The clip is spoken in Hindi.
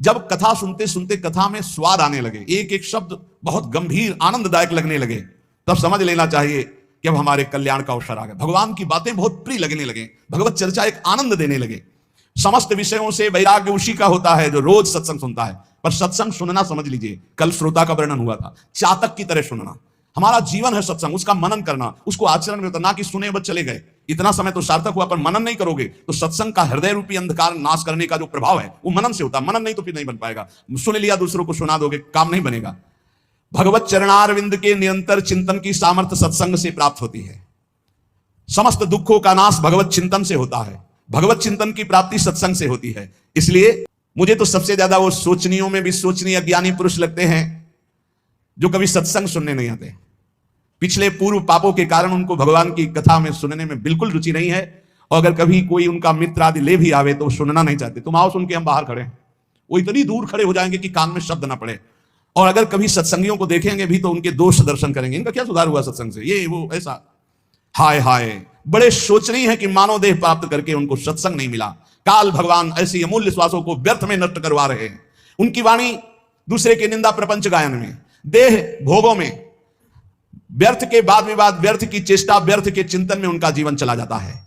जब कथा सुनते सुनते कथा में स्वाद आने लगे, एक एक शब्द बहुत गंभीर आनंददायक लगने लगे, तब समझ लेना चाहिए कि अब हमारे कल्याण का अवसर आ गया। भगवान की बातें बहुत प्रिय लगने लगे, भगवत चर्चा एक आनंद देने लगे। समस्त विषयों से वैराग्य उसी का होता है जो रोज सत्संग सुनता है। पर सत्संग सुनना, समझ लीजिए, कल श्रोता का वर्णन हुआ था, चातक की तरह सुनना। हमारा जीवन है सत्संग, उसका मनन करना, उसको आचरण में उतारना, कि सुने बस चले गए, इतना समय तो सार्थक हुआ, पर मनन नहीं करोगे तो सत्संग का हृदय रूपी अंधकार नाश करने का जो प्रभाव है वो मनन से होता है। मनन नहीं तो फिर नहीं बन पाएगा। सुन लिया, दूसरों को सुना दोगे, काम नहीं बनेगा। भगवत चरणारविंद के निरंतर चिंतन की सामर्थ्य सत्संग से प्राप्त होती है। समस्त दुखों का नाश भगवत चिंतन से होता है। भगवत चिंतन की प्राप्ति सत्संग से होती है। इसलिए मुझे तो सबसे ज्यादा वो सोचनियों में भी सोचनीय अज्ञानी पुरुष लगते हैं जो कभी सत्संग सुनने नहीं आते। पिछले पूर्व पापों के कारण उनको भगवान की कथा में सुनने में बिल्कुल रुचि नहीं है, और अगर कभी कोई उनका मित्र आदि ले भी आवे तो सुनना नहीं चाहते। तुम आओ सुन के हम बाहर खड़े हैं, वो इतनी दूर खड़े हो जाएंगे कि कान में शब्द ना पड़े। और अगर कभी सत्संगियों को देखेंगे भी तो उनके दोष दर्शन करेंगे, इनका क्या सुधार हुआ सत्संग से, ये वो ऐसा। हाय हाय, बड़े शोचनीय है कि मानव देह प्राप्त करके उनको सत्संग नहीं मिला। काल भगवान ऐसी अमूल्य श्वासों को व्यर्थ में नष्ट करवा रहे हैं। उनकी वाणी दूसरे के निंदा प्रपंच गायन में, देह भोगों में, व्यर्थ के बाद विवाद, व्यर्थ की चेष्टा, व्यर्थ के चिंतन में उनका जीवन चला जाता है।